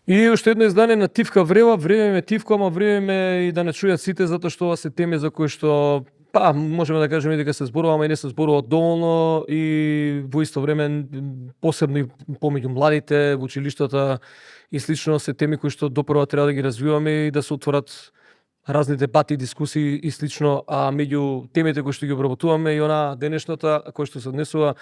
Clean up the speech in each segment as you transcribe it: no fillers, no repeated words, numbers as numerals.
И уште едно издание на Тивка врева, време Тивко, ама време и да не чујат сите, затоа што ова се теми за кои што можеме да кажеме дека се зборува, ама и не се зборува доволно и во исто време посебно и помеѓу младите во училиштата и слично се теми кои што допрва треба да ги развиваме и да се отворат разни дебати, дискусии и слично, а меѓу темите кои што ги обработуваме и она денешната кој што се однесува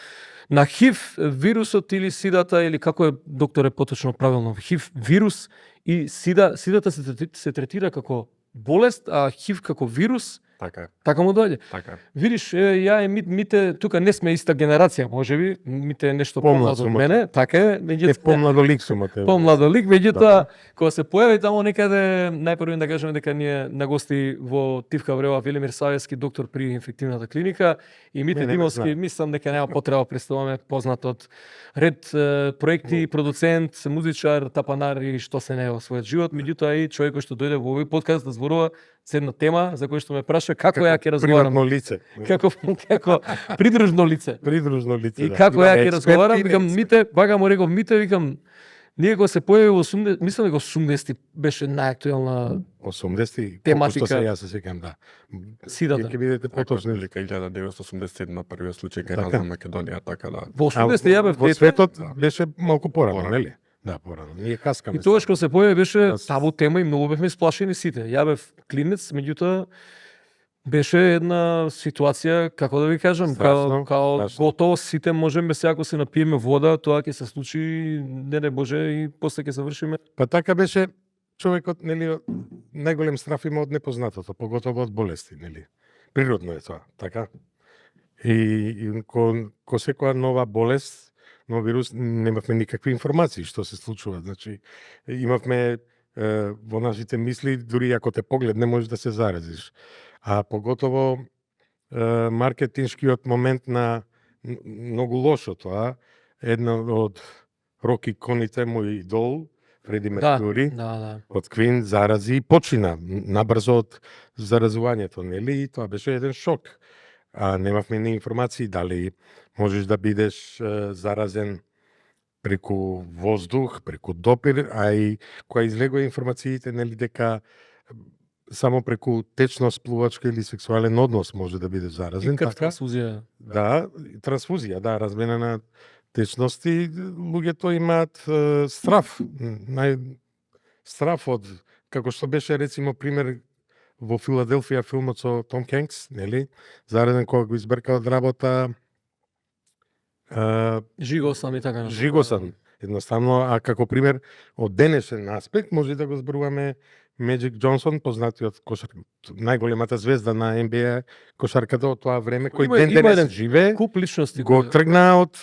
на ХИВ вирусот или сидата, или како е докторе поточно правилно, ХИВ вирус и сидата се третира како болест, а ХИВ како вирус. Така е. Така му доаѓа. Така е. Видиш, ја и Мите тука не сме иста генерација, можеби, Мите е нешто помлад од мене, така е, меѓутоа помладо лик сумате. Помладо лик, меѓутоа кога се појави таму некаде, најпрво да кажеме дека ние на гости во Тивка врева Велимир Савевски, доктор при инфективната клиника, и Мите Димовски, мислам дека нема потреба представуваме, познат од ред проекти, продуцент, музичар, тапанар и што се не во својот живот, меѓутоа и човек кој што дојде во овој подкаст да зборува за една тема за која што ме праша како ја ќе разговарам. Приватно лице. Како придружно лице. Придружно лице. И како ја ќе разговарам, викам Мите, бага му реков Мите, викам ние кога се појави во 80, мислам дека 80 беше најактуелна 80 тематика. Што се јас се сеќам, да. Сидата. Ќе бидете поточни. Дека 1987 првиот случај кај нас во Македонија, така да. Во 80 ја бев во светот беше малку порано, нели? Да, порано. Ние каскаме. И тогаш кога се појави беше табу тема и многу бевме сплашени сите. Ја бев клинец, меѓутоа беше една ситуација, како да ви кажам, као готово сите можеме сега ако се напиеме вода, тоа ќе се случи, не боже, и после ќе завршиме. Па така беше човекот, нели, најголем страф има од непознатото, поготово од болести, нели? Природно е тоа, така? И ко секоја нова болест, нов вирус, немавме никакви информации што се случува. Значи, имавме во нашите мисли, дури ако те погледне, можеш да се заразиш. А поготово маркетиншкиот момент на многу лошо тоа, една од рок иконите, мој идол, Фреди Меркури, од Квин зарази и почина набрзо од заразувањето, нели? И тоа беше еден шок. А немавме ни информации дали можеш да бидеш заразен преку воздух, преку допир, а и кога излегува информациите, нели, дека само преку течно сплувачка или сексуален однос може да биде заразен. И трансфузија. Да, трансфузија, да, размена на течности. Луѓето имаат страф. Страф од, како што беше, рецимо, пример во Филаделфија филмот со Том Хенкс, нели? Заразен кога го избрка од работа. Жигосан и така. Жигосан. Едноставно, а како пример од денешен аспект може да го зборуваме Меджик Џонсон, познатиот кошарка, најголемата звезда на NBA кошарката од тоа време, кој ден денес живее, куп личности го тргна од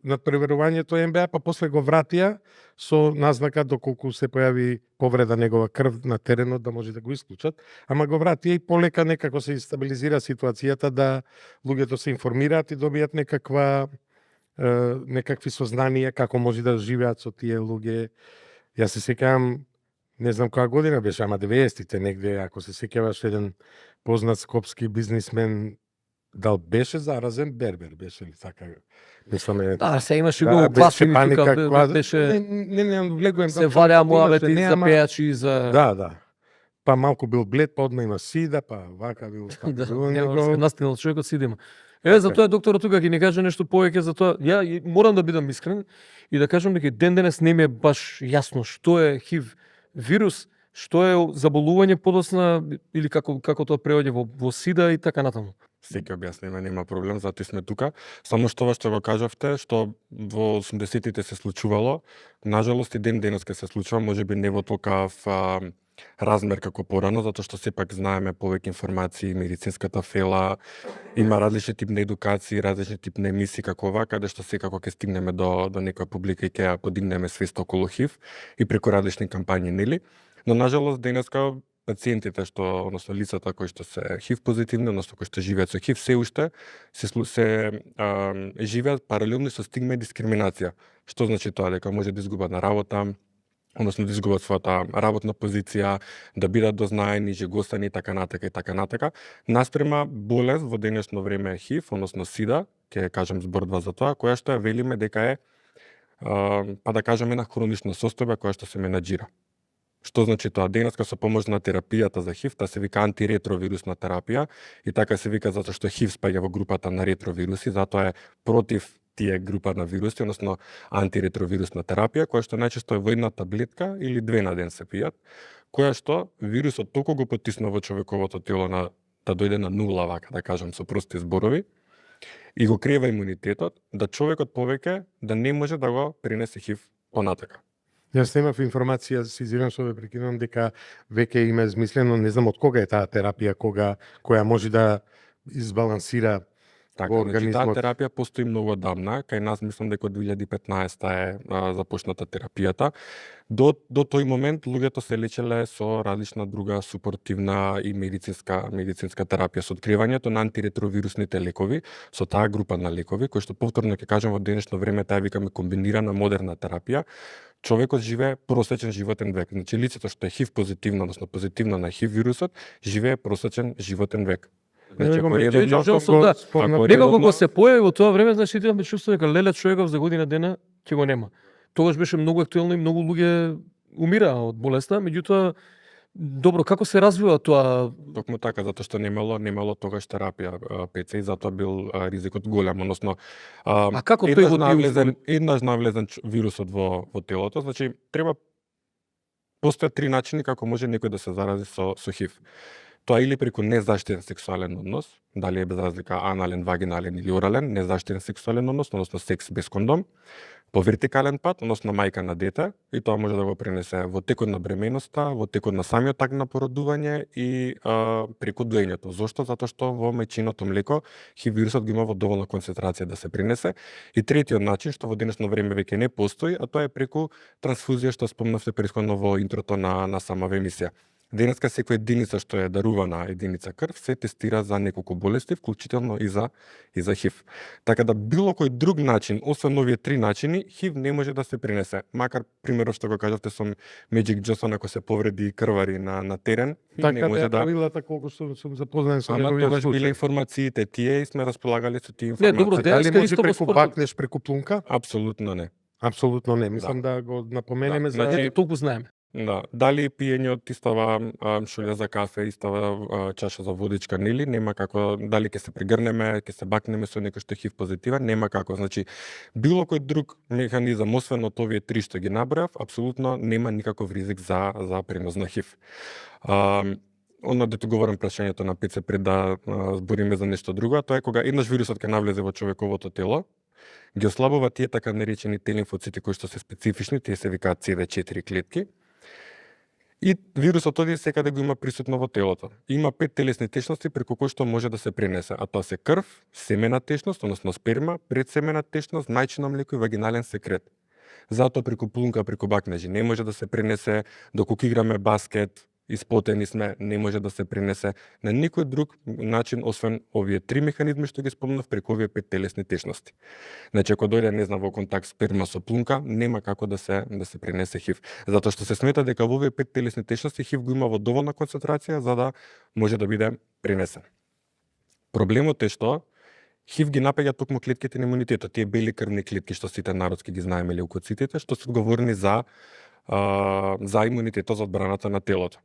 надпреварувањето NBA, па после го вратија со назнака доколку се појави повреда негова крв на теренот да може да го исклучат, ама го вратија и полека некако се стабилизира ситуацијата да луѓето се информираат и добијат некакви сознанија како може да живеат со тие луѓе. Јас се сеќавам, не знам која година беше, ама 90-тите негде, ако се сеќаваш, еден познат скопски бизнисмен, дал беше заразен, Бербер беше ли така? Мисламе. Да, се имаше го класни тука, беше не влегувам. Се валеа муабети за пејачи за. Да. Па малку бил блед, па одма има сида, па вака бил. Настинал човекот сидима. Затоа докторот тука ќе ни каже нешто повеќе за тоа. Ја морам да бидам искрен и да кажам дека ден денес не ми е баш јасно што е ХИВ вирус, што е заболување подоцна или како тоа преоѓа во сида и така натаму. Секој објаснение, нема проблем, затоа сме тука. Само што што го кажавте, што во 80-тите се случувало, нажалост и ден денес се случува, можеби не во толкав размер како порано, затоа што сепак знаеме повеќе информации, медицинската фела, има различни тип на едукации, различни тип на емисии како ова, каде што секако ќе стигнеме до некоја публика и ќе ја подигнеме свест околу ХИВ и преку различни кампањи, нели? Но нажалост денеска пациентите односно лицата кои што се ХИВ позитивни, односно кои што живеат со ХИВ, се уште се живеат паралелно со стигма и дискриминација. Што значи тоа? Дека може да изгубат на работа, односно да изгубат својата работна позиција, да бидат дознаени, жегостани и така натака. Наспрема болест во денешно време е ХИВ, односно сида, ќе кажам збор два за тоа, која што ја велиме дека е па да кажеме една хронична состојба која што се менаџира. Што значи тоа? Денеска со помош на терапијата за ХИВ, таа се вика антиретровирусна терапија и така се вика затоа што ХИВ спаѓа во групата на ретровируси, затоа е против тие група на вируси, односно антиретровирусна терапија, која што најчесто е во една таблетка или 2 на ден се пијат, која што вирусот толку го потиснува во човековото тело на да дојде на нула, вака да кажам со прости зборови, и го криева имунитетот, да човекот повеќе да не може да го пренесе ХИВ понатака. Јас немав информација, се извинувам што ве прекинувам, дека веќе има измислено, не знам од кога е таа терапија, која може да избалансира Така, во значи, таа организмот. терапија постои многу одамна, кај нас мислам дека од 2015 е започната терапијата. До тој момент луѓето се лечеле со различна друга супортивна и медицинска терапија, со откривањето на антиретровирусните лекови, со таа група на лекови, кои што повторно ќе кажам во денешно време таа викаме комбинирана модерна терапија, човекот живее просечен животен век. Значи лицето што е ХИВ позитивно, односно позитивно на ХИВ вирусот, живее просечен животен век. Значи, ако редовно- Джонсон, да. ако Некако редовно- кога се појави во тоа време, значи ти имаме чувство дека леле човеков за година дена ќе го нема. Тогаш беше многу актуелно и многу луѓе умираа од болеста, меѓутоа добро, како се развива тоа? Токму така, затоа што немало тогаш терапија ПЦ и затоа бил ризикот голем, односно А како тој го еднаш навлезен вирусот во телото, значи треба постојат 3 начини како може некој да се зарази со ХИВ. Тоа или преку незаштитен сексуален однос, дали е без разлика анален, вагинален или орален, незаштитен сексуален однос, односно секс без кондом, по вертикален пат, односно мајка на дете, и тоа може да го пренесе во текот на бременоста, во текот на самиот акт на породување и преку доењето. Зошто? Затоа што во мајчиното млеко ХИВ вирусот го има во доволна концентрација да се пренесе. И третиот начин, што во денешно време веќе не постои, а тоа е преку трансфузија, што спомнавте претходно во интрото на самава емисија. Денеска секоја единица што е дарувана единица крв се тестира за неколку болести, вклучително и за ХИВ. Така да било кој друг начин, освен овие 3 начини, ХИВ не може да се пренесе. Макар примерот што го кажавте со Magic Johnson, ако се повреди крвари на терен, Така не може беа да. правилата колку сум запознаен со Ама неговиот тогаш биле случај. информациите тие и сме располагали со тие Не, информации. добро, Дали денеска може исто во преку спортот. бакнеш преку плунка? Апсолутно не. Апсолутно не. Мислам да го напоменеме Да, за значи, Ето, толку знаеме. Да, дали пиење од истава шолја за кафе, истава чаша за водичка, нели, нема како, дали ќе се пригрнеме, ќе се бакнеме со некој што е ХИВ позитивен, нема како. Значи, било кој друг механизам, освен од овие 3 што ги набројав, апсолутно нема никаков ризик за пренос на ХИВ. Оно да ти говорам прашањето на ПЦ пред да збориме за нешто друго, а тоа е кога еднаш вирусот ќе навлезе во човековото тело, ги ослабува тие така наречени Т-лимфоцити кои што се специфични, тие се викаат CD4 клетки. И вирусот оди секаде го има присутно во телото. Има 5 телесни течности преку кои што може да се пренесе, а тоа се крв, семена течност, односно сперма, предсемена течност, мајчино млеко и вагинален секрет. Затоа преку плунка, преку бакнежи не може да се пренесе, доколку играме баскет, испотени сме, не може да се пренесе на никој друг начин освен овие 3 механизми што ги спомнав преку овие 5 телесни течности. Значи ако дојде не знам во контакт сперма со плунка, нема како да се пренесе ХИВ, затоа што се смета дека во овие 5 телесни течности ХИВ го има во доволна концентрација за да може да биде пренесен. Проблемот е што ХИВ ги напаѓа токму клетките на имунитетот, тие бели крвни клетки што сите народски ги знаеме леукоцитите, што се одговорни за имунитетот, за одбраната на телото.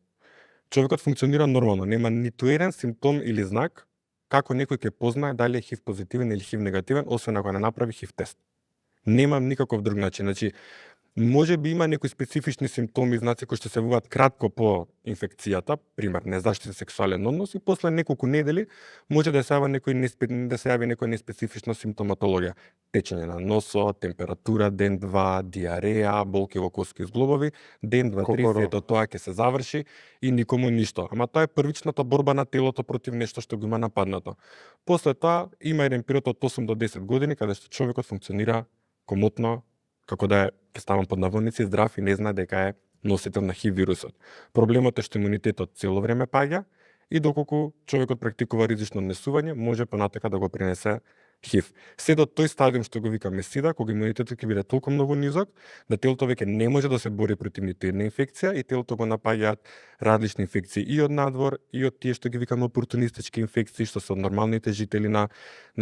Човекот функционира нормално, нема ниту еден симптом или знак како некој ќе познае дали е ХИВ позитивен или ХИВ негативен, освен ако не направи ХИВ тест. Немам никаков друг начин. Значи, може би има некои специфични симптоми, знаци кои што се јавуваат кратко по инфекцијата, пример незаштитен сексуален однос и после неколку недели може да се јави некоја неспецифична симптоматологија. Течење на носот, температура, ден 2, диареја, болки во коски и зглобови, ден 2, 3, сето тоа ќе се заврши и никому ништо. Ама тоа е првичната борба на телото против нешто што го има нападнато. После тоа има еден период од 8 до 10 години каде што човекот функционира комотно, како да е, ќе ставам под наводници, здрав и не знае дека е носител на ХИВ вирусот. Проблемот е што имунитетот цело време паѓа и доколку човекот практикува ризично однесување, може понатака да го пренесе ХИВ. Се до тој стадиум што го викаме СИДА, кога имунитетот ќе биде толку многу низок, да телото веќе не може да се бори против ниту една инфекција и телото го напаѓаат различни инфекции и од надвор, и од тие што ги викаме опортунистички инфекции, што се од нормалните жители на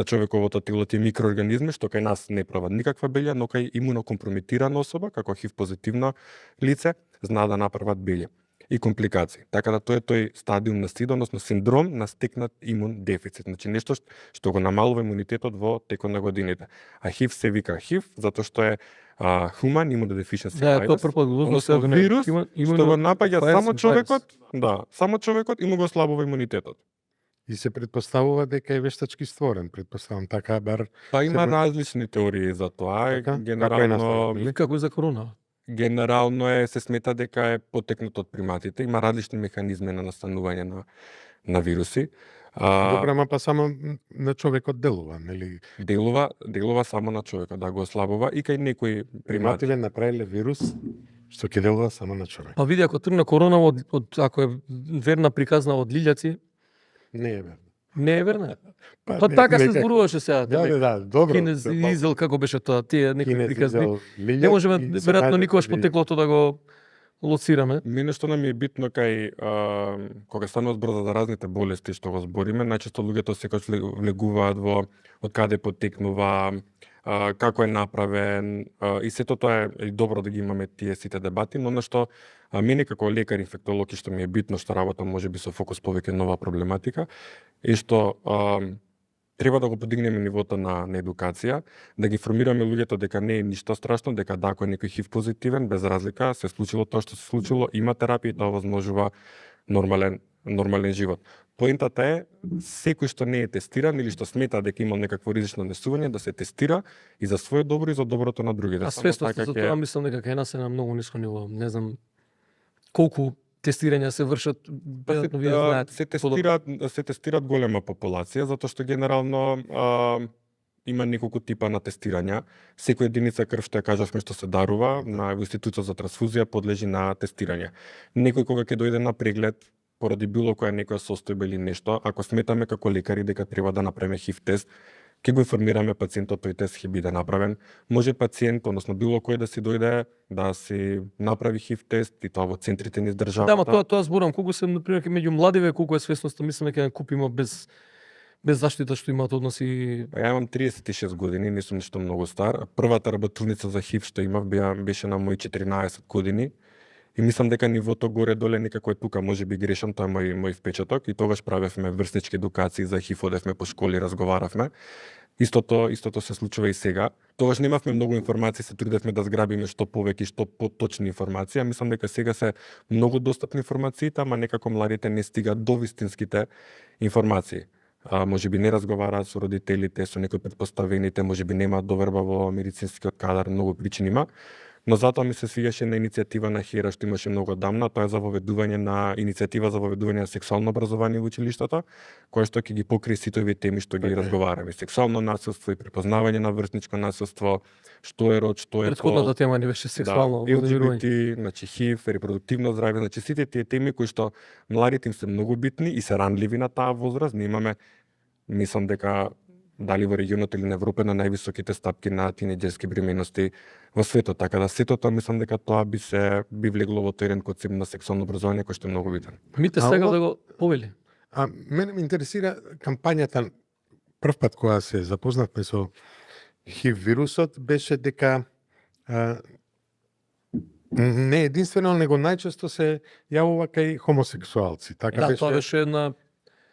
човековото тело, тие микроорганизми што кај нас не прават никаква белја, но кај имунокомпрометирана особа, како ХИВ позитивно лице, знаа да направат белја и компликации. Така да тоа е тој стадиум на СИД, односно синдром на стекнат имун дефицит. Значи нешто што го намалува имунитетот во текот на годините. А ХИВ се вика ХИВ затоа што е Human Immunodeficiency Да, тоа Virus, прв пат го односно вирус што го напаѓа само човекот, да, само човекот и му го слабува имунитетот. И се предпоставува дека е вештачки створен, предпоставам така, бар Па има се- различни теории за тоа, Така? Како е генерално настанет, или? Како за корона? генерално се смета дека е потекнат од приматите, има различни механизми на настанување на вируси. Добра, ама па само на човекот делува, нели? Делува само на човекот, да го ослабува и кај некои примати. Примативе направиле вирус што ќе делува само на човек. Па види ако тргна корона од ако е верна приказна од лилјаци, Не е верно. не е верна. Па така се зборуваше сега. Да, добро. Кинез изел како беше тоа, тие некои приказни. Не Не можеме веројатно никогаш потеклото да го лоцираме. Мене што нам е битно кај кога станува збор за заразните болести што го збориме, најчесто луѓето секогаш влегуваат во од каде потекнува, како е направен, и сето тоа е добро да ги имаме тие сите дебати, но нешто мене како лекар инфектолог и што ми е битно што работам можеби со фокус повеќе нова проблематика, е што треба да го подигнеме нивото на едукација, да ги формираме луѓето дека не е ништо страшно, дека да, ако е некој ХИВ позитивен, без разлика, се случило тоа што се случило, има терапија и тоа возможува нормален живот. Поентата е, секој што не е тестиран или што смета дека има некакво ризично однесување, да се тестира и за своје добро и за доброто на другите. А Само свесност така за ќе- тоа мислам дека кај нас е на многу ниско ниво. Не знам колку тестирања се вршат, веројатно вие знаете. се тестираат голема популација, затоа што генерално има неколку типа на тестирања. Секоја единица крв што ја кажавме што се дарува на институција за трансфузија подлежи на тестирање. Некој кога ќе дојде на преглед поради било која некоја состојба или нешто, ако сметаме како лекари дека треба да направиме ХИВ тест, ќе го информираме пациентот, тој тест ќе биде направен. Може пациент, односно било кој да си дојде да си направи ХИВ тест и тоа во центрите низ државата. Да, ма тоа зборам, колку се например меѓу младиве, колку е свесноста, мислам дека ја купимо без заштита што имаат односи. Па ја имам 36 години, не сум ништо многу стар. Првата работилница за ХИВ што имав беше на мои 14 години. И мислам дека нивото горе-доле некако е тука, може би грешам, тоа е мој впечаток и тогаш правевме врснички едукации за ХИВ, одевме по школи, разговаравме. Истото се случува и сега. Тогаш немавме многу информации, се трудевме да зграбиме што повеќе и што поточни информации. Мислам дека сега се многу достапни информациите, ама некако младите не стигаат до вистинските информации. Можеби не разговараат со родителите, со некои претпоставените, можеби немаат доверба во медицинскиот кадар, многу причини има. Но затоа ми се свигаше на иницијатива на ХЕРА што имаше многу одамна, тоа е за воведување на иницијатива за воведување на сексуално образование во училиштата, која што ќе ги покрие сите овие теми што ги разговараме. Сексуално насилство и препознавање на врсничко насилство, што е род, што е Претходната тема не беше сексуално ЛГБТ, значи ХИВ, репродуктивно здравје, значи сите тие теми кои што младите им се многу битни и се ранливи на таа возраст. Ние имаме, мислам дека дали во регионот или на Европа на највисоките стапки на тинеџерски бременности во светот, така да сето тоа мислам дека тоа би влегло во тој еден концепт на сексуално образование кој што е многу битен. Мите сега да го повели. Мене ме интересира кампањата прв пат кога се запознавме со ХИВ вирусот беше дека не единствено, него најчесто се јавува кај хомосексуалци. Така Да, тоа беше една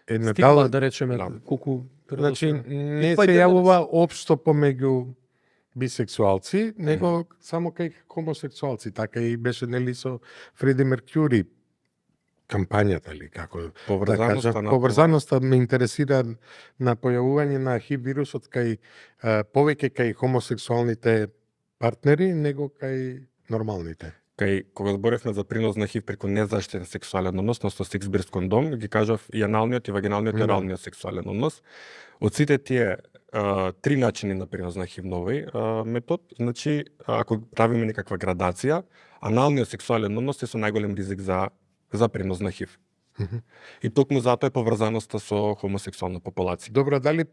една стигма, да речеме, да. колку Значи, не па и се денес. јавува општо помеѓу бисексуалци, него само кај хомосексуалци. Така и беше нели со Фреди Меркјури кампањата или како Поврзаноста на поврзаноста ме интересира на појавување на ХИВ вирусот кај повеќе кај хомосексуалните партнери него кај нормалните. Кога зборевме за принос на ХИВ преку незаштитен сексуален однос, со секс без кондом, ги кажав и аналниот и вагиналниот и Да. оралниот сексуален однос. Од сите тие три начини на принос на ХИВ на овој метод, значи ако правиме некаква градација, аналниот сексуален однос е со најголем ризик за принос на ХИВ. И токму затоа е поврзаноста со хомосексуална популација. Добро, дали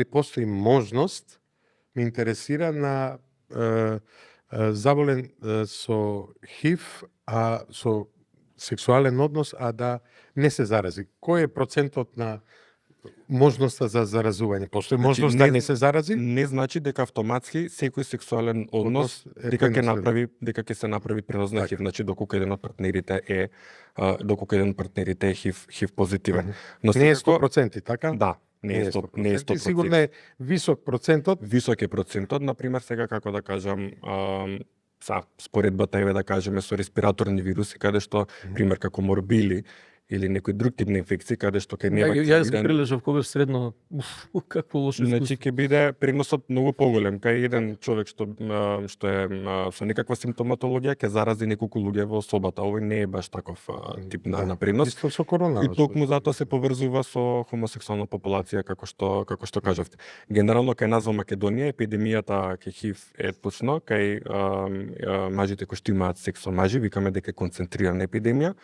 постои можност, ме интересира на заболен со ХИВ, а со сексуален однос, а да не се зарази. Кој е процентот на можноста за заразување? Постои можност да не се зарази? Не значи дека автоматски секој сексуален однос дека ќе се направи пренос на ХИВ, значи доколку еден од партнерите е ХИВ позитивен. Но Не е секако 100%, така? да, не е 100%. Сигурно е висок процентот. Висок е процентот, например, сега како да кажам, споредбата е да кажеме со респираторни вируси, каде што, пример како морбили или некој друг тип на инфекција, каде што ќе не Јас ги прилежав кога бев средно. Какво лошо Значи искуство. ќе биде преносот многу поголем. Кај еден човек што е со некаква симптоматологија ќе зарази неколку луѓе во собата. Овој не е баш таков тип на пренос. Исто со корона. И токму затоа се поврзува со хомосексуална популација како што кажавте. Генерално кај нас во Македонија епидемијата кај ХИВ е точно кај мажите кои што имаат секс со мажи, викаме дека е концентрирана епидемија.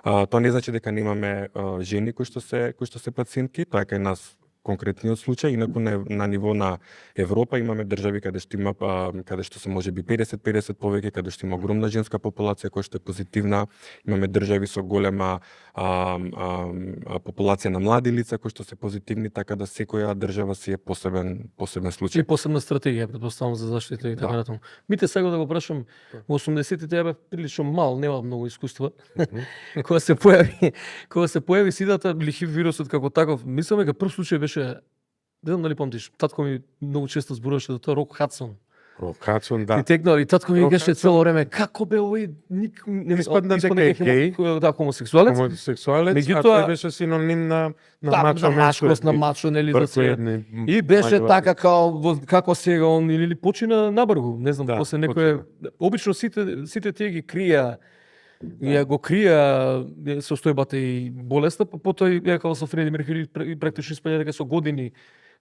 Тоа не значи дека немаме жени кои што се пациентки, тоа е кај нас конкретниот случај, инаку на ниво на Европа имаме држави каде што се можеби 50-50 повеќе, каде што има огромна женска популација која што е позитивна, имаме држави со голема популација на млади лица кои што се позитивни, така да секоја држава си е посебен И случај. посебна стратегија, предпоставам, за заштита и така натаму. Мите сега да го прашам, во 80-тите ја бев прилично мал, нема многу искуства. Кога се појави сидата или ХИВ вирусот како таков, мислам дека прв случај беше, не знам дали памтиш, татко ми многу често зборуваше за тоа Рок Хадсон. Хадсон, да. И текнал, и татко ми Рок викаше Хадсон. цело време, како бе овој не Испадна дека е геј. да, хомосексуалец. Хомосексуалец, Меѓутоа- а тој беше синоним на Да, мачо. на машкост, на мачо, нели, за се. се. И беше така како сега он или почина набргу, не знам, Да, после некој обично сите тие ги крија, ја го крија состојбата и болеста, па потоа ја како со Фреди Меркюри практично испаѓа дека со години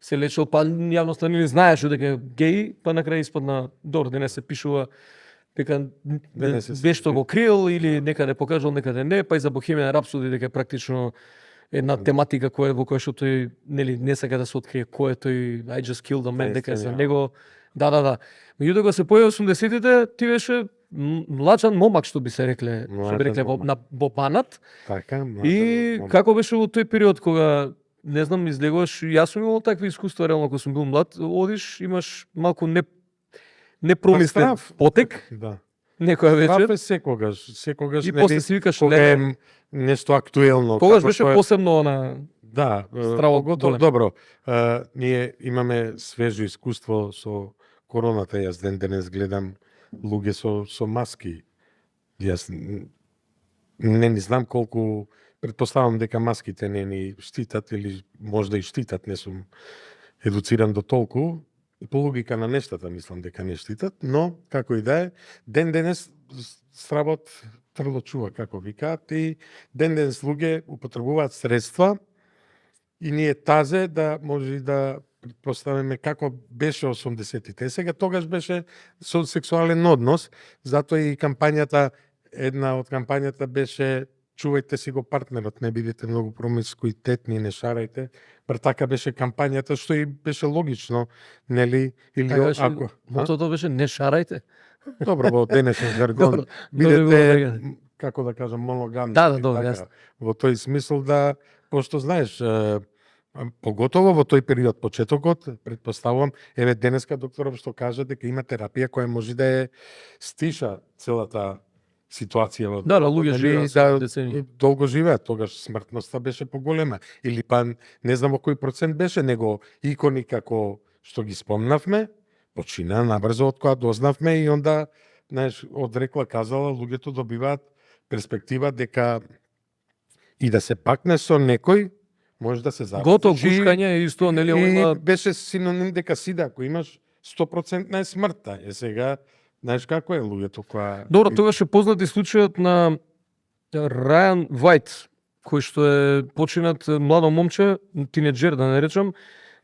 се лечел, па јавноста не знаеше дека е геј, па на крај испадна добро, денес се пишува дека вешто го криел или некаде покажал, некаде не, па и за Бохемијан Рапсоди дека е практично една тематика во која што тој нели не сака да се открие кој е тој I just killed a man, дека е за него. Да. Меѓутоа кога се појави 80-тите, ти беше млачан момак, што би се рекле, во Банат. Така, И како беше во тој период кога не знам, излегуваш, јас сум имал такви искуства, реално кога сум бил млад, одиш, имаш малку непромислен потек, Да. некоја вечер, Страф е секогаш и после си викаш, кога е нешто актуелно. Тогаш како беше што е- посебно на Да, стравот поготово голем. добро. Ние имаме свежо искуство со короната. Јас денес гледам луѓе со маски. Јас не знам колку, предпоставам дека маските не ни штитат или можда и штитат, не сум едуциран до толку. По логика на нештата мислам дека не штитат, но како и да е, денес стравот трло чува, како викаат, и денес луѓе употребуваат средства и ние тазе да може и да предпоставиме како беше 80-тите. Сега тогаш беше со сексуален однос, затоа и кампањата, една од кампањата беше чувајте си го партнерот, не бидете многу промискуитетни, не шарајте. Така беше кампањата, што и беше логично, нели? Или ако Мотото беше не шарајте. добро во денешен жаргон, Добро, бидете како да кажам моногамни. Да, добро, така, јасно. во тој смисол да, пошто знаеш, поготово во тој период, почетокот, предпоставувам, еве денеска докторов што кажа дека има терапија која може да е стиша целата ситуација во Да, луѓе живеат да децени. долго живеат, тогаш смртноста беше поголема или па не знам во кој процент беше, него икони како што ги спомнавме, почина набрзо од која дознавме и онда, знаеш, одрекла казала, луѓето добиваат перспектива дека и да се пакне со некој, може да се зарази. Готово гушкање исто, нели, И има беше синоним дека сида, ако имаш 100% е смртта. Сега, знаеш како е луѓето која... Добро, тогаш е познат и случајот на Рајан Вајт, кој што е починат младо момче, тинеџер да не речам,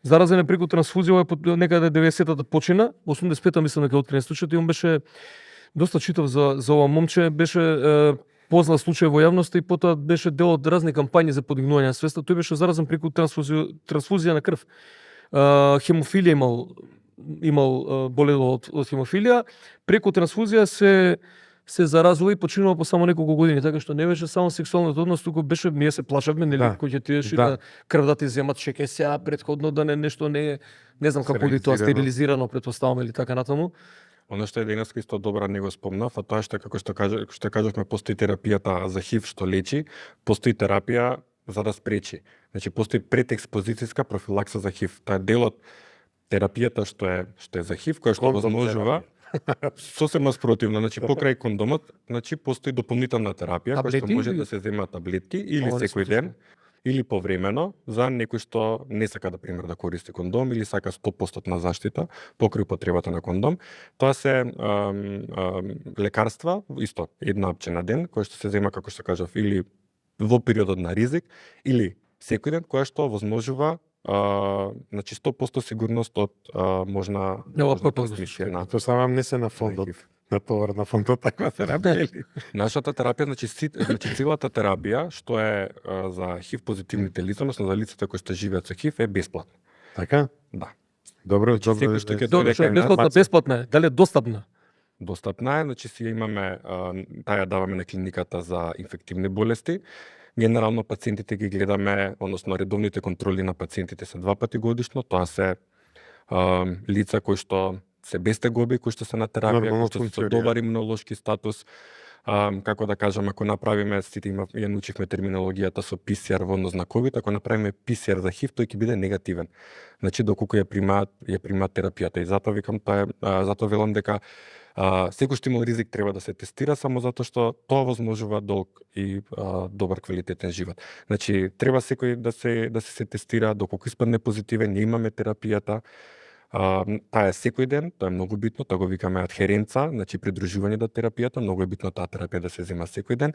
заразен е преку трансфузија, некаде 90-та почина, 85-та мислам дека открен случајот и он беше доста читав за ова момче, беше познат случај во јавноста и потоа беше дел од разни кампањи за подигнување на свеста. Тој беше заразен преку трансфузија на крв. Хемофилија имал болело од хемофилија, преку трансфузија се заразува и починува по само неколку години, така што не беше само сексуалниот однос, туку беше, ние се плашавме, нели, Да. кој ќе тиеш и Да. да крв да ти земат, ќе сега претходно да нешто не знам како би тоа Стерилизирано. стерилизирано, претпоставам или така натаму. Оно што е денеска исто добра не го спомнав, а тоа што како што кажавме, постои терапијата за ХИВ што лечи, постои терапија за да спречи. Значи постои предекспозицијска профилакса за ХИВ. Таа е дел од терапијата што е за ХИВ, која што Кондом возможува сосема спротивно, значи покрај кондомот, значи постои дополнителна терапија која што Таблети може или- да се земат таблетки или Ова не секој сум ден или повремено за некој што не сака да пример да користи кондом или сака 100% заштита покрај употребата на кондом. Тоа се лекарства, исто една апче на ден, која што се зема како што кажав или во периодот на ризик или секој ден, која што возможува значи 100% сигурност од можна трансмисија на Тоа сам не се на фондот, на товар на фондот таква терапија или? Нашата терапија, значи целата терапија што е за ХИВ позитивните лица, односно за лицата кои што живеат со ХИВ е бесплатна. Така? Да. Добро, секој што ќе Добро, дојде што е кај бесплатна, бесплатна е, дали е достапна? Достапна е, значи си имаме таа ја даваме на клиниката за инфективни болести. Генерално пациентите ги гледаме, односно редовните контроли на пациентите се 2 пати годишно, тоа се лица кои што се без тегоби, кои што се на терапија, Нормално кои што се со функционира. добар имунолошки статус. Како да кажам, ако направиме, сите ја научивме терминологијата со PCR во однос на COVID, ако направиме PCR за ХИВ, тој ќе биде негативен. Значи доколку ја примаат терапијата. И затоа викам, затоа велам дека секој што има ризик треба да се тестира само затоа што тоа возможува долг и добар квалитетен живот. Значи треба секој да се тестира, доколку испадне позитивен, ние имаме терапијата. Таа е секој ден, тоа е многу битно, тоа го викаме адхеренца, значи придружување до терапијата, многу е битно таа терапија да се зема секој ден.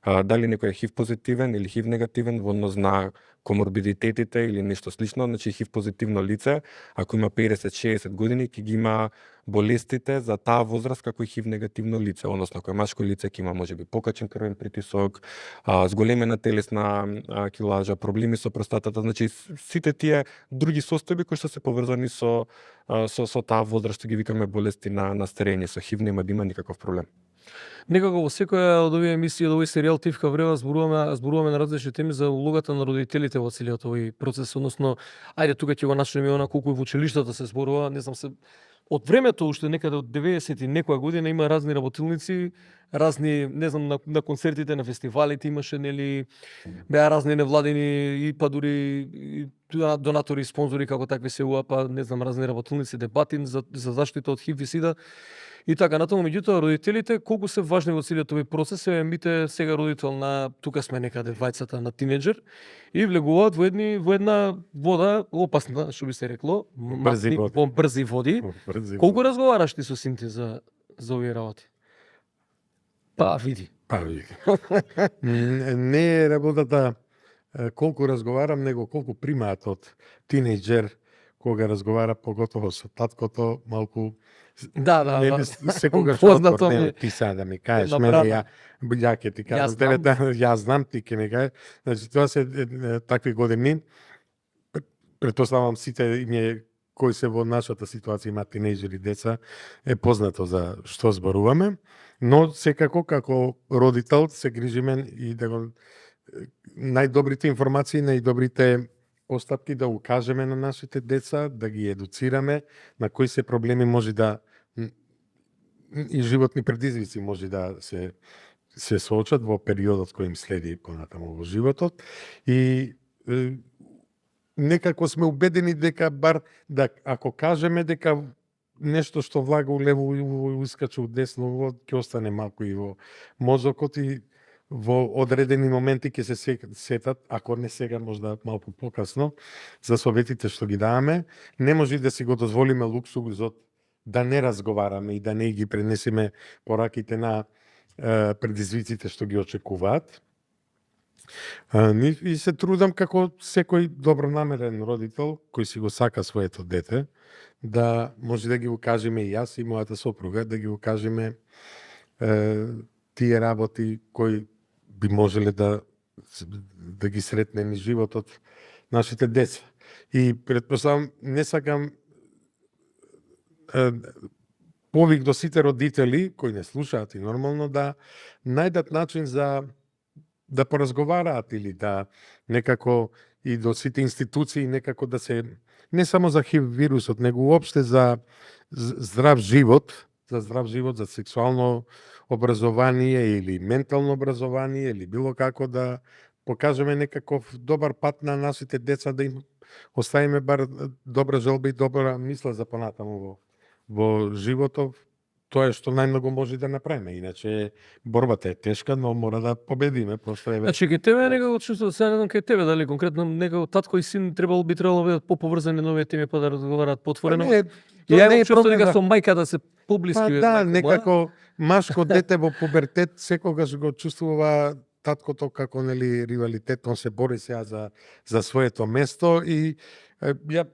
Дали некој е ХИВ позитивен или ХИВ негативен во однос на коморбидитетите или нешто слично, значи ХИВ позитивно лице, ако има 50-60 години, ќе ги има болестите за таа возраст како и ХИВ негативно лице, односно кој машко лице ќе има можеби покачен крвен притисок, зголемена телесна килажа, проблеми со простатата, значи сите тие други состојби кои што се поврзани со таа возраст, што ги викаме болести на старење, со ХИВ нема да има никаков проблем. Некако во секоја од овие емисии, од овој серијал Тивка врева зборуваме на различни теми за улогата на родителите во целиот овој процес, односно ајде тука ќе го начнеме она колку и во училиштата се зборува, не знам се од времето уште некаде од 90 и некоја година има разни работилници, разни, не знам, на концертите, на фестивалите имаше, нели, беа разни невладини и па дури и донатори, спонзори како такви се па не знам, разни работилници, дебати за заштита од ХИВ и СИДА. И така натаму, меѓутоа родителите колку се важни во целиот овој процес, мите сега родител на тука сме некаде вајцата на тинеџер и влегуваат во една вода опасна, што би се рекло, Брзи води. во брзи води. Колку разговараш ти со синти за овие работи? Па види. Па види. Не е работата колку разговарам, него колку примаат од тинејџер кога разговара поготово со таткото, малку Да. секогаш Познато отпор, ми не, е. ти сега да ми кажеш, Една мене брана. ја ќе ти кажам, Јас знам. 9 дана, јас знам, ти ќе ми кажеш. Значи, тоа се такви години, претпоставам сите им е кои се во нашата ситуација имаат тинејџери деца, е познато за што зборуваме, но секако како родител се грижиме и да го најдобрите информации, најдобрите постапки да укажеме на нашите деца, да ги едуцираме на кои се проблеми може да и животни предизвици може да се соочат во периодот кој им следи понатаму во животот и некако сме убедени дека бар да ако кажеме дека нешто што влага улево и искача удесно, ќе остане малку и во мозокот и во одредени моменти ќе се сетат, ако не сега, можда малку покасно, за советите што ги даваме. Не може да си го дозволиме луксузот да не разговараме и да не ги пренесеме пораките на предизвиците што ги очекуваат. И се трудам како секој добронамерен родител кој си го сака своето дете, да може да ги укажеме и јас и мојата сопруга, да ги укажеме тие работи кои би можеле да ги сретне ни животот нашите деца. И претпоставам, не сакам повик до сите родители кои не слушаат и нормално да најдат начин за да поразговараат или да некако и до сите институции некако да се не само за ХИВ вирусот, него уопште за здрав живот, за сексуално образование или ментално образование или било како да покажеме некаков добар пат на нашите деца, да им оставиме бар добра желба и добра мисла за понатаму во животот. Тоа е што најмногу може да направиме. Иначе борбата е тешка, но мора да победиме. Просто е Значи кај тебе некако чувствувам, сега не знам кај тебе дали конкретно некако татко и син би требало да бидат поповрзани на овие теми па да разговараат потворено. Не, Ја не имам е чувство проблем дека да- со мајка да се поблиски. Па бе, да, мајка моја. некако машко дете во пубертет секогаш го чувствува таткото како нели ривалитет, он се бори сега за своето место и ја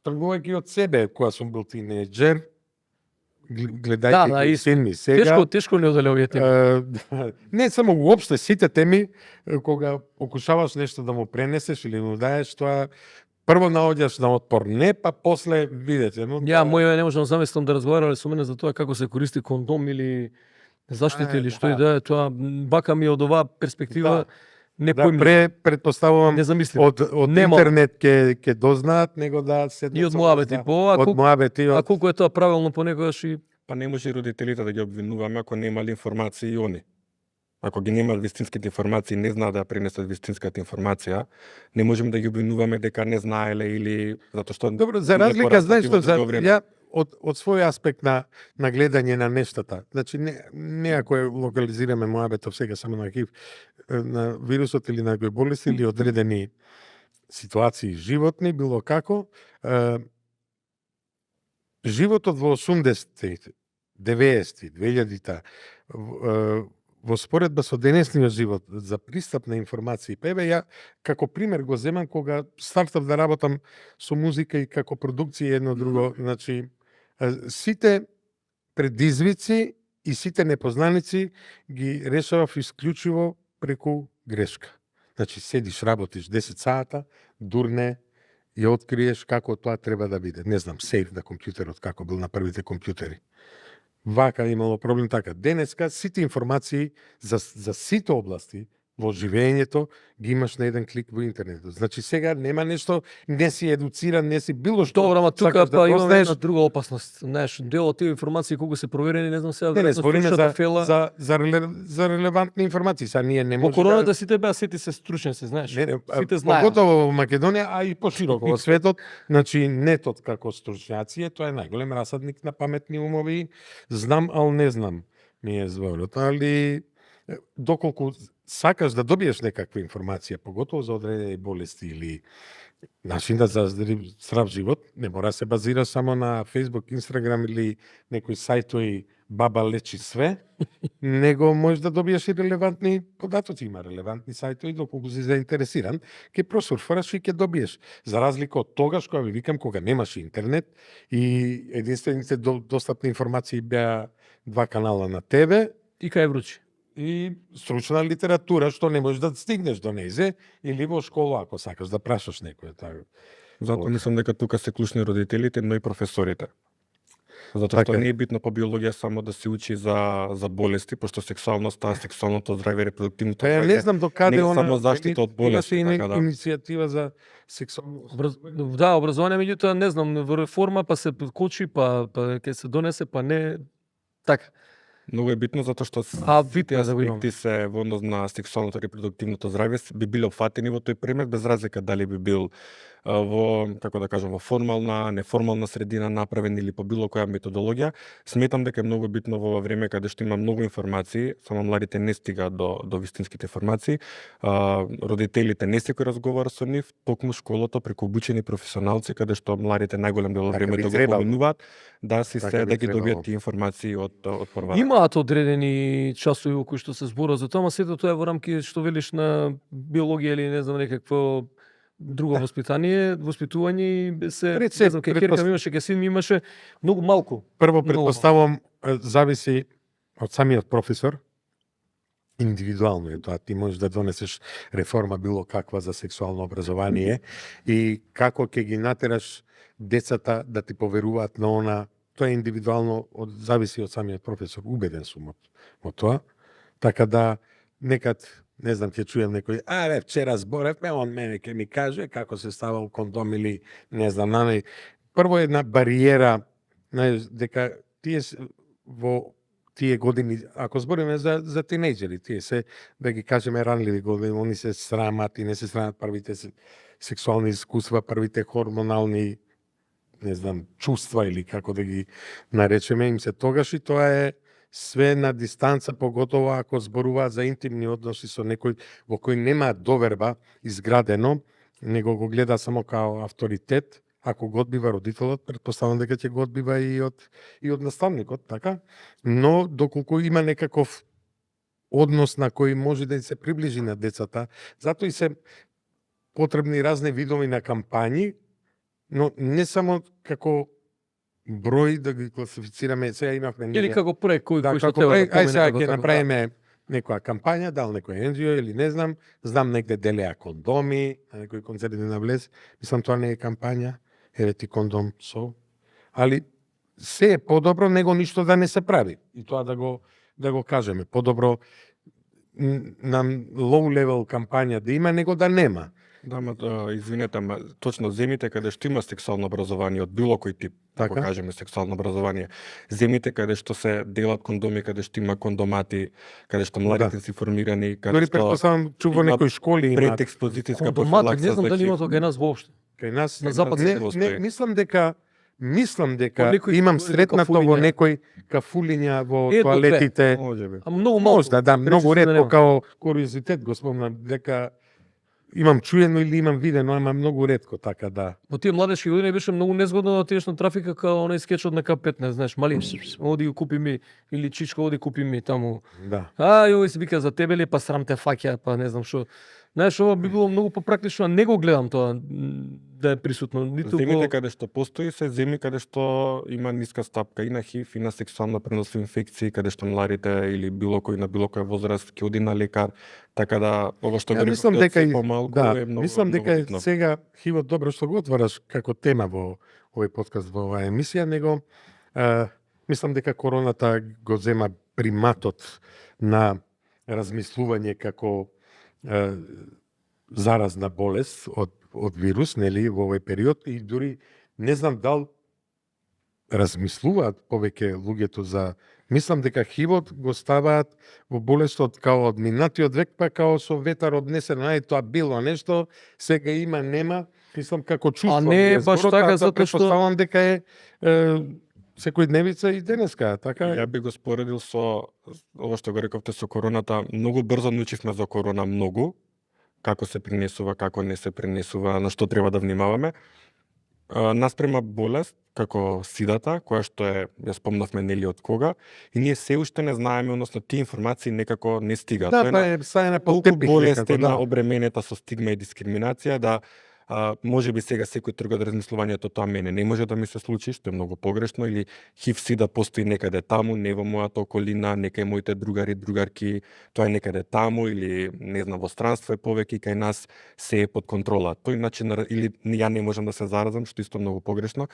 тргувајќи од себе кога сум бил тинејџер, гледајќи Да, ги и син ми сега. Тешко не оделе овие теми. Да. Не само уопште сите теми кога покушаваш нешто да му пренесеш или му даеш, тоа прво наоѓаш на отпор, не, па после видете. Но Ја тоа- мој не можам да замислам да разговарале со мене за тоа како се користи кондом или заштита или што и да е, тоа бака ми од оваа перспектива не да, поимлив, предпоставувам не замислив. од Нема. интернет ќе дознаат, него да се И од муабети по, од муабети, а од колку е тоа правилно понекогаш и Па не може и родителите да ги обвинуваме ако немале информации и они. Ако ги немаат вистинските информации, не знаат да ја пренесат вистинската информација, не можеме да ги обвинуваме дека не знаеле или затоа што Добро, за не разлика, пораснати знаеш во што, друго време. ја од свој аспект на гледање на нештата, значи не ако ја локализираме муабетов сега само на ХИВ, на вирусот или на кои болести или одредени ситуации животни, било како, животот во 80-ти, 90-ти, 2000-та, во споредба со денесниот живот за пристап на информации, пебе ја како пример го земам кога стартав да работам со музика и како продукција едно друго, значи сите предизвици и сите непознаници ги решавав исклучиво преку грешка. Значи седиш, работиш 10 сата, дурне, ја откриеш како тоа треба да биде. Не знам, сейф на компјутерот, како бил на првите компјутери. Вака имало проблем така. Денеска сите информации за сите области во живењето ги имаш на еден клик во интернетот. Значи сега нема нешто, не си едуциран, не си било што. добро, ама тука сакаш да па имаме познаеш. една друга опасност. Знаеш, дел од тие информации колку се проверени, не знам сега Не, веројатно збориме стручната фела. за релевантни информации. Са ние не Во може короната сите беа сети се стручен се, знаеш. Не, Сите знаат. поготово во Македонија, а и пошироко во светот, значи нетот како стручњаци, тоа е најголем расадник на паметни умови. Знам, ал не знам, ми е зборот. Али доколку сакаш да добиеш некаква информација, поготово за одредени болести или начинот за здрав живот, не мора да се базира само на Facebook, Instagram или некои сајтови баба лечи све, него можеш да добиеш и релевантни податоци. Има релевантни сајтови, доколку си заинтересиран, ќе просурфараш и ќе добиеш. За разлика од тогаш, кога ви викам, кога немаше интернет и единствените достапни информации беа 2 канала на ТВ И кај вручи. и стручна литература, што не можеш да стигнеш до нејзе, или во школа, ако сакаш да прашаш некој. Така. Затоа мислам дека тука се клучни родителите, но и професорите. Затоа Така што е. не е битно по биологија само да се учи за болести, пошто сексуалноста, сексуалното здравје, репродуктивното Па ја не знам до каде не е она само заштита од болести, имаше и така да. иницијатива за сексуално. Да, образование, меѓутоа не знам, во реформа па се кочи, па ќе се донесе, па не така. Многу е битно затоа што А, сите битно е да го имам. аспекти се во однос на сексуалното и репродуктивното здравје би биле опфатени во тој предмет без разлика дали би бил во, како да кажам, во формална, неформална средина направен или по било која методологија. Сметам дека е многу битно во ова време каде што има многу информации, само младите не стигаат до вистинските информации. Родителите не секој разговара со нив, токму школата преку обучени професионалци каде што младите најголем дел од Така би времето го требало. поминуваат, да си Така се би да ги требало. добијат тие информации од прва. Имаат одредени часови во кои што се зборува за тоа, ама сето тоа е во рамки што велиш на биологија или не знам некакво друго воспитание, воспитување и се Рецепт, не знам, кај керка ми имаше, кај син ми имаше многу малку. Прво Многу. предпоставувам зависи од самиот професор. индивидуално е тоа. Ти можеш да донесеш реформа било каква за сексуално образование и како ќе ги натераш децата да ти поверуваат на она. Тоа е индивидуално, зависи од самиот професор. Убеден сум од тоа. Така да, некад, не знам, ќе чуjem некој, вчера зборевме, он мене ќе ми каже како се ставал кондом или не знам, прво една бариера, дека во тие години, ако збориме за тинејџери, тие се, да ги кажеме, ранливи години, они се срамат и не се срамат првите сексуални искуства, првите хормонални, не знам, чувства или како да ги наречеме, им се тогаш и тоа е све на дистанца, поготово ако зборуваат за интимни односи со некој во кој нема доверба изградено, него го гледа само као авторитет. Ако го одбива родителот, претпоставам дека ќе го одбива и од наставникот, така? Но доколку има некаков однос на кој може да се приближи на децата, затоа и се потребни разни видови на кампањи, но не само како број да ги класифицираме, сега имавме Или како проект кој што како треба проект, да сега помине ќе направиме некоја кампања, дал некој NGO или не знам, негде делеа кондоми, на некој концерт на влез, мислам тоа не е кампања, еве ти кондом со, али се е подобро него ништо да не се прави. И тоа да го кажеме, подобро на low level кампања да има, него да нема. Да, извинете, точно земите каде што има сексуално образование од било кој тип, ако Така. кажеме сексуално образование, земите каде што се делат кондоми, каде што има кондомати, каде што младите се формирани, каде Дори што претпоставам чува има некои школи има предекспозицијска Кондомат, профилакса не знам за дали ХИВ. има тоа кај нас воопшто. кај нас. На запад не не, постои. мислам дека Од некој имам кафулиња. сретнато во некој кафулиња во Ето тоалетите. Можеби. А многу малку. Можда, да, многу Речиси да ретко нема. као куриозитет го спомнам дека имам чуено или имам видено, ама многу ретко така да. Во тие младешки години беше многу незгодно да отидеш на трафика као оној скечот на К15, знаеш, мали, оди го купи ми, или чичко оди купи ми таму. Да. Јој се вика за тебе ли, па срам те фаќа, па не знам што. Знаеш, ова би било многу попрактично, а не го гледам тоа да е присутно. Ниту Земите го... каде што постои се земи каде што има ниска стапка и на ХИВ и на сексуално преносиви инфекции, каде што младите или било кој на било која возраст ќе оди на лекар, така да ова што го Мислам реков, дека се и помалку да, е многу мислам дека многу битно. сега хивот добро што го отвараш како тема во овој подкаст, во оваа емисија, него мислам дека короната го зема приматот на размислување како заразна болест од вирус, нели, во овој период и дури не знам дал размислуваат повеќе луѓето за. Мислам дека хивот го ставаат во болестот као од минатиот век, па као со ветар однесено, тоа било нешто, сега има, нема, мислам како чувство. А не е баш така, затоа што- Претпоставам дека е секојдневица и денеска, така е. Ја би го споредил со ова што го рековте со короната. Многу брзо научивме за корона многу, како се пренесува, како не се пренесува, на што треба да внимаваме. Наспрема болест, како сидата, која што е, ја спомнавме нели од кога, и ние се уште не знаеме, односно тие информации некако не стигаат. Да, Тоа па е сајна по толку тепих болест некако, е на да. обременета со стигма и дискриминација да може би сега секој трга од размислувањето тоа мене не може да ми се случи, што е многу погрешно, или ХИВ сида постои некаде таму, не во мојата околина, некај моите другари, другарки, тоа е некаде таму, или не знам, во странство е повеќе и кај нас се е под контрола. Тој начин или ја не можам да се заразам, што исто многу погрешно.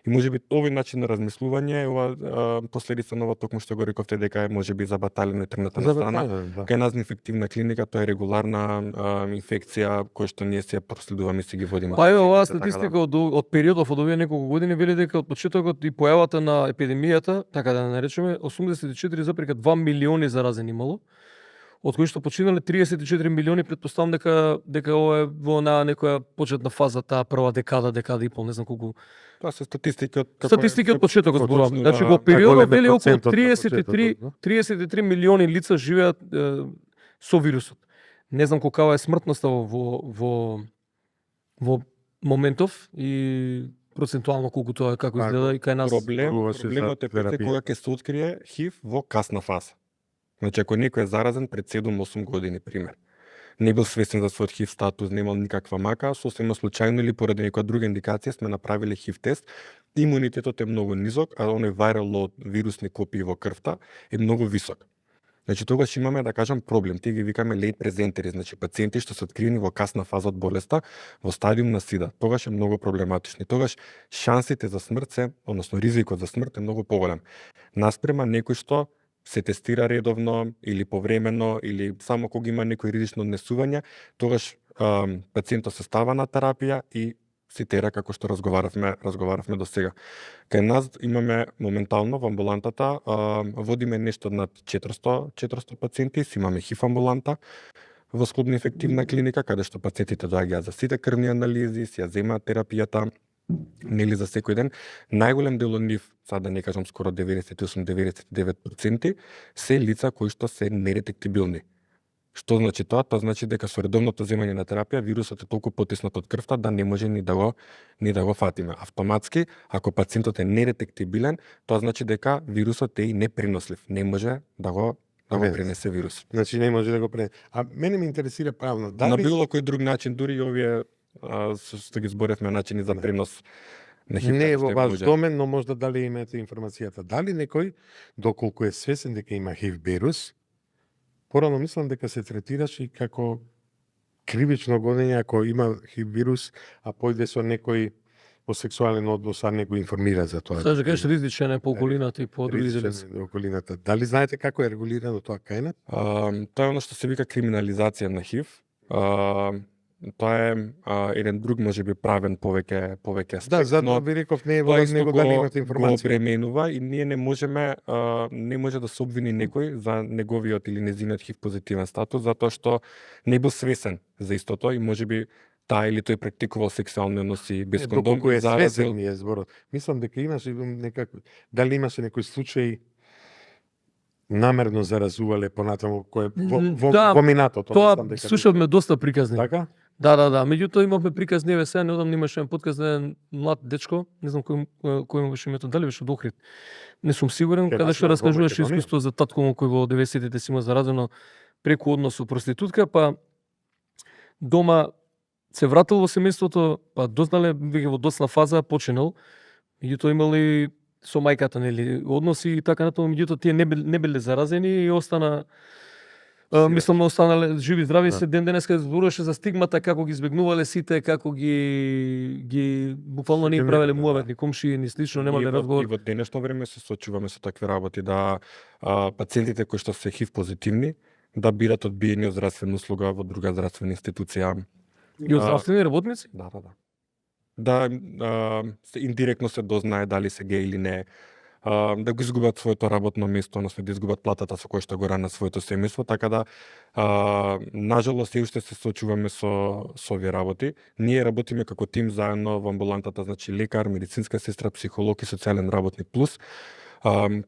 И можеби овој начин на размислување е ова последица на ова токму што го рековте дека е можеби за баталено интернетна страна. Да. Кај нас на инфективна клиника тоа е регуларна инфекција која што ние се проследуваме и се ги водиме. Па еве оваа Така да. статистика од периодов од овие неколку години вели дека од почетокот и појавата на епидемијата, така да наречеме, 84,2 милиони заразени имало, од кои што починале 34 милиони, претпоставам дека ова е во на некоја почетна фаза, таа прва декада и пол, не знам колку. Тоа се статистики од Статистики од почетокот зборувам. точно, Значи да, во периодот голем е вели околу процентот на 33 почетокот, 33 милиони лица живеат со вирусот. Не знам колкава е смртноста во моментов и процентуално колку тоа е, како Така, изгледа и кај нас. Зборуваше за Проблемот е терапија. кога ќе се открие ХИВ во касна фаза. Значи ако некој е заразен пред 7-8 години, пример, не бил свесен за својот ХИВ статус, немал никаква мака, сосема случајно или поради некоја друга индикација сме направиле ХИВ тест, имунитетот е многу низок, а оној viral load, вирусни копии во крвта е многу висок. Значи тогаш имаме да кажам проблем. Тие ги викаме late presenteri, значи пациенти што се откриени во касна фаза од болеста, во стадиум на СИДА. Тогаш е многу проблематични. Тогаш шансите за смрт се, односно ризикот за смрт е многу поголем. Наспрема некој што се тестира редовно или повремено или само кога има некој ризично однесување, тогаш пациентот се става на терапија и се тера како што разговаравме до сега. Кај нас имаме моментално во амбулантата водиме нешто над 400 пациенти, си имаме ХИВ амбуланта во склопна инфективна клиника каде што пациентите доаѓаат за сите крвни анализи, си ја земаат терапијата нели за секој ден. Најголем дел од нив, сега да не кажам скоро 98-99%, се лица кои што се неретектибилни. Што значи тоа? Тоа значи дека со редовното земање на терапија вирусот е толку потиснат од крвта да не може ни да го фатиме. Автоматски, ако пациентот е неретектибилен, тоа значи дека вирусот е и непренослив. Не може да го пренесе вирусот. Значи не може да го пренесе. А мене ме интересира правно, На било кој друг начин, дури и овие што ги зборевме начини за пренос на ХИВ. Не е во ваш домен, но можда дали имате информацијата. Дали некој, доколку е свесен дека има ХИВ вирус, порано мислам дека се третираше и како кривично гонење ако има ХИВ вирус, а појде со некој по сексуален однос, а не го информира за тоа. Саш да кажеш ризичен е по околината и по други делици. Околината. Дали знаете како е регулирано тоа кај нас? Тоа е оно што се вика криминализација на ХИВ. Тоа е еден друг можеби правен повеќе аспект. Да, затоа ви реков не е во него дали имате информација. Го пременува и ние не може да се обвини некој за неговиот или незиниот ХИВ позитивен статус затоа што не бил свесен за истото и можеби таа или тој практикувал сексуални односи без кондом. Доколку е свесен ми е зборот. Мислам дека имаше некако, дали имаше некој случај намерно заразувале понатаму кој во минатото. Тоа слушавме доста приказни. Така? Да. Меѓутоа имавме приказни, еве сега неодамна имаше еден подкаст на еден млад дечко, не знам кој му беше името, дали беше од Охрид. Не сум сигурен, каде што раскажуваше искуство за татко му кој во 90-тите си има заразено преку однос со проститутка, па дома се вратил во семејството, па дознале веќе во доцна фаза починал. Меѓутоа имали со мајката нели односи и така натаму, меѓутоа тие не биле заразени и остана мислам останале живи здрави се ден денеска зборуваше за стигмата како ги избегнувале сите, како ги буквално не правеле муавет ни комшии ни слично, немале разговор. И во денешно време се соочуваме со такви работи да пациентите кои што се ХИВ позитивни да бидат одбиени од здравствена услуга во друга здравствена институција. И од здравствени работници? Да. Да индиректно се дознае дали се геј или не, да го изгубат своето работно место, односно да изгубат платата со која што го рана своето семејство, така да нажалост и уште се соочуваме со овие работи. Ние работиме како тим заедно во амбулантата, значи лекар, медицинска сестра, психолог и социјален работник плюс,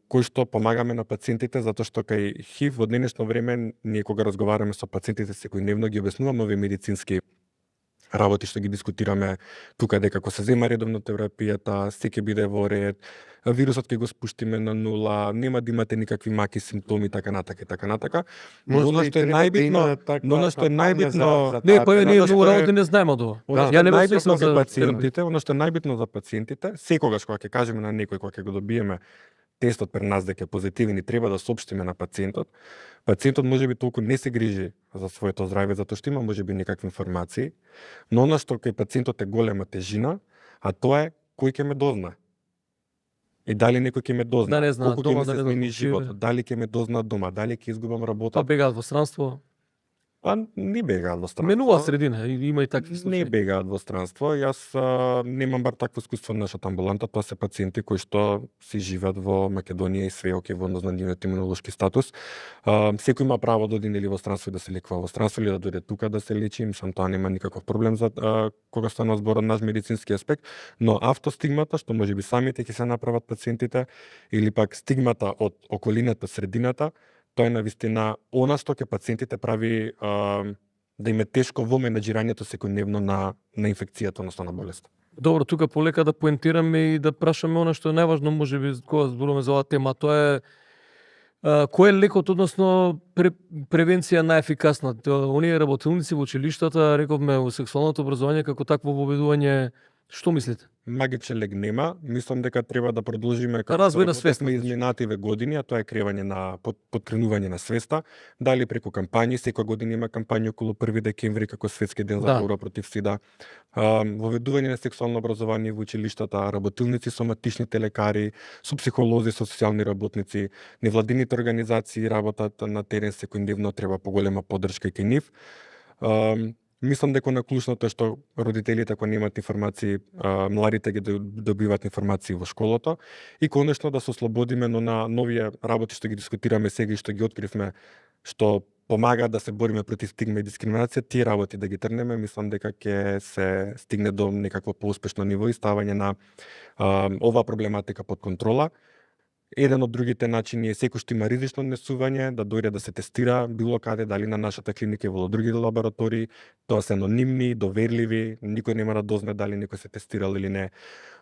кои што помагаме на пациентите затоа што кај ХИВ во денешно време ние кога разговараме со пациентите секојдневно ги обяснуваме овие медицински работи што ги дискутираме тука, дека ако се зема редовно терапијата, се ќе биде во ред, вирусот ќе го спуштиме на нула, нема да имате никакви маки симптоми, така натака. Но она што е најбитно, не, па ние многу работи не знаеме од ова. Ја не најбитно за пациентите, она што е најбитно за пациентите, секогаш кога ќе кажеме на некој, кога ќе го добиеме тестот пред нас дека е позитивен и треба да соопштиме на пациентот, пациентот можеби толку не се грижи за своето здравје затоа што има можеби некакви информации, но она што кај пациентот е голема тежина, а тоа е кој ќе ме дознае. И дали некој ќе ме дознае, да не знаат, колку ќе дома, ми се да смени животот, дали ќе ме дознаат дома, дали ќе изгубам работа. Па бегаат во странство. Па не бегаат во странство. Менува средина, има и такви случаи. Не бегаат во странство. Јас немам бар такво искуство на нашата амбуланта, тоа се пациенти кои што си живеат во Македонија и све оке во однос на нивниот имунолошки статус. Секој има право да оди нели во странство и да се лекува во странство или да дојде тука да се лечи, мислам тоа нема никаков проблем за кога станува збор од наш медицински аспект, но автостигмата што можеби самите ќе се направат пациентите или пак стигмата од околината, средината, тоа е навистина она што ќе пациентите прави да им е тешко во менаџирањето секојдневно на инфекцијата, односно на болест. Добро, тука полека да поентираме и да прашаме она што е најважно, можеби кога зборуваме за оваа тема, тоа е кој е лекот, односно превенција најефикасна. Оние работилници во училиштата, рековме во сексуалното образование како такво воведување Што мислите? Магичен лек нема, мислам дека треба да продолжиме Развој на што свеста, сме значи. изминативе години, а тоа е креање на подкренување на свеста, дали преку кампањи, секоја година има кампања околу 1 декември како светски ден за Да. борба против сида. Воведување на сексуално образование во училиштата, работилници, соматичните лекари, со психолози, со социјални работници, невладините организации работат на терен секојдневно, треба поголема поддршка и кај нив. Мислам дека на клучното е што родителите ако немаат информации, младите ги добиваат информации во школото и конечно да се ослободиме на новија работи што ги дискутираме сега и што ги откривме, што помагаат да се бориме против стигма и дискриминација, тие работи да ги трнеме, мислам дека ќе се стигне до некакво поуспешно ниво и ставање на оваа проблематика под контрола. Еден од другите начини е секој што има ризично однесување да дојде да се тестира било каде, дали на нашата клиника или во други лаборатории, тоа се анонимни, доверливи, никој нема да дознае дали некој се тестирал или не.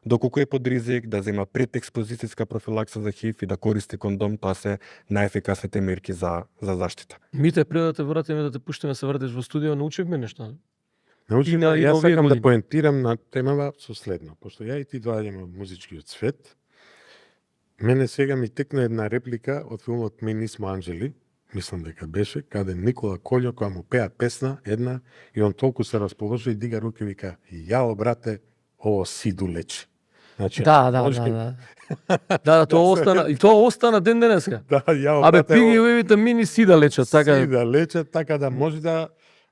Доколку е под ризик, да зема предекспозицијска профилакса за ХИВ и да користи кондом, тоа се најефикасните мерки за заштита. Мите, пред да те вратиме да те пуштиме се вратиш во студио, научивме нешто. Научив, И на јас овие сакам да години. поентирам на темава со следно, пошто ја и ти доаѓаме од музичкиот свет. Мене сега ми текна една реплика од филмот Ми нисмо анџели, мислам дека беше, каде Никола Колјо која му пеа песна една и он толку се расположи и дига руки и вика: "Јао брате, ово сиду лечи." Значи, Да. може- Да, тоа остана, и тоа остана ден денеска. Да, јао Абе, брате, пиги ово овие мини си да лечат, така. си да лечат, така да може да,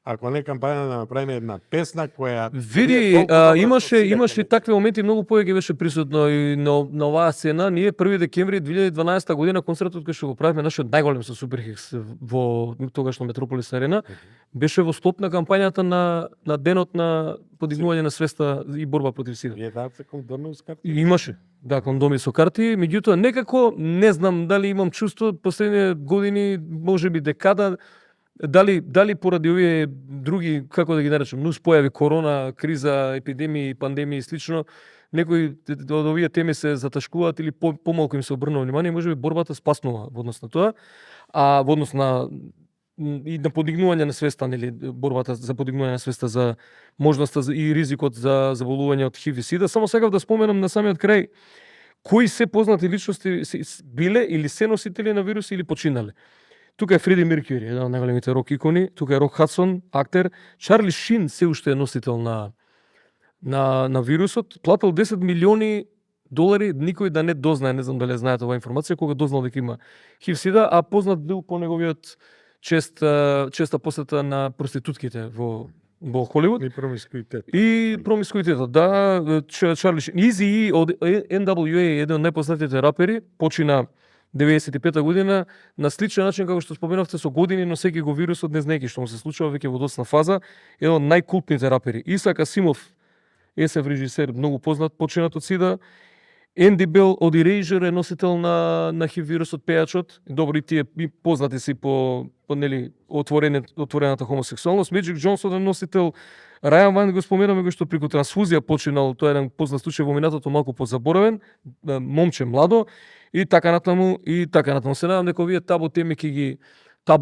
ако не кампања да направиме една песна која Види, толку добра имаше со сија ќе такви моменти многу повеќе беше присутно и на оваа сцена. Ние 1 декември 2012 година концертот кој што го правиме нашиот најголем со Суперхикс во тогашно Метрополис Арена беше во склоп на кампањата на денот на подигнување на свеста и борба против сида. Вие давате кондоми uz карти? И имаше, да, кондоми со карти, меѓутоа некако не знам дали имам чувство последните години, можеби декада, дали поради овие други, како да ги наречам, нус појави, корона, криза, епидемии, пандемии и слично, некои од овие теми се заташкуваат или помалку им се обрнува внимание, можеби борбата спаснува во однос на тоа, а во однос на и на подигнување на свеста, нели, борбата за подигнување на свеста за можноста и ризикот за заболување од ХИВ и СИДА. Само сакав да споменам на самиот крај кои се познати личности биле или се носители на вируси или починале. Тука е Фреди Меркјури, еден од најголемите рок икони, тука е Рок Хадсон, актер, Чарли Шин се уште е носител на вирусот, платил 10 милиони долари, никој да не дознае, не знам дали знаете оваа информација, кога дознал дека има ХИВ-СИДА, а познат бил по неговиот честа посета на проститутките во Холивуд. И промискуитет. И промискуитетот, да, Чарли Шин. Eazy-E од NWA, еден од најпознатите рапери, почина 95 година на сличен начин како што споменавте со години, но секи го вирусот не знаеки што му се случува веќе во досна фаза, еден од најкултните рапери. Исак Асимов, СФ режисер, многу познат, починат од СИДА. Енди Бел од Erasure е носител на ХИВ вирусот, пејачот. Добро, и тие и познати си по нели отворената хомосексуалност. Меджик Џонсон е носител. Рајан Ван го споменаме кој што преку трансфузија починал, тоа е еден познат случај во минатото, малку позаборавен, момче младо и така натаму. Се надам дека овие табу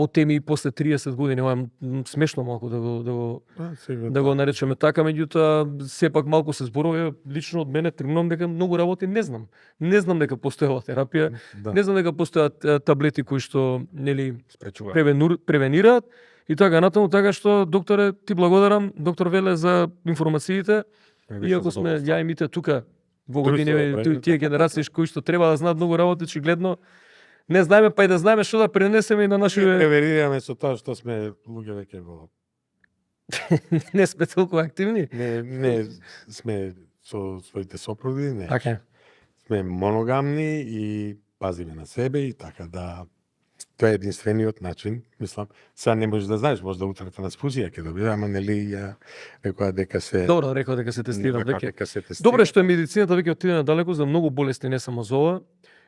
теми и после 30 години, ова е смешно малку да го наречеме така, меѓутоа сепак малку се зборува. Лично од мене тргнувам дека многу работи не знам. Не знам дека постоела терапија, не знам дека постојат таблети кои што нели превенираат и така натаму, така што докторе, ти благодарам, доктор Веле, за информациите. Иако сме ја и Мите тука во години, тие генерации кои што треба да знаат многу работи, очигледно не знаеме, па и да знаеме што да пренесеме и на нашите... Преверираме со тоа што сме луѓе веќе во... Не сме толку активни. Не сме со своите сопруги, не. Така. Сме моногамни и пазиме на себе и така да... Тоа е единствениот начин, мислам. Сега не можеш да знаеш, може да утре трансфузија ќе добие, ама нели ја рекоа дека се... Добро, рекоа дека се тестира веќе. Дека се тестира. Добро е што е медицината веќе отиде надалеку за многу болести, не само за ова.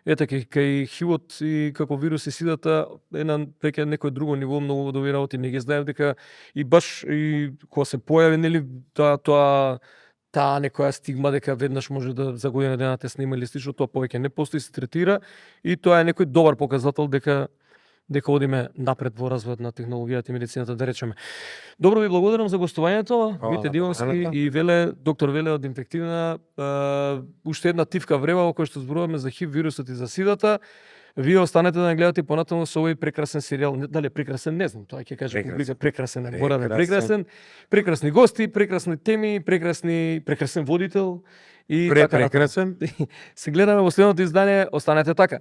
Ете, кај ХИВ-от и како вирус и сидата е на веќе некој друго ниво, многу добри работи не ги знаев, дека и баш и кога се појави, нели, таа некоја стигма дека веднаш може да за година дена те снима или слично, тоа повеќе не постои, се третира и тоа е некој добар показател дека дека одиме напред во развојот на технологијата и медицината, да речеме. Добро ви благодарам за гостувањето, Хвала Вите на Димовски поканата. и Веле, доктор Веле од инфективна, уште една тивка врева во која што зборуваме за ХИВ вирусот и за сидата. Вие останете да не гледате понатаму со овој прекрасен серијал. Дали е прекрасен, не знам, тоа ќе каже Прекрасен. публика. Прекрасен е, Боране, Прекрасен. прекрасен. Прекрасни гости, прекрасни теми, прекрасен водител и така натаму. Прекрасен. Се гледаме во следното издание, останете така.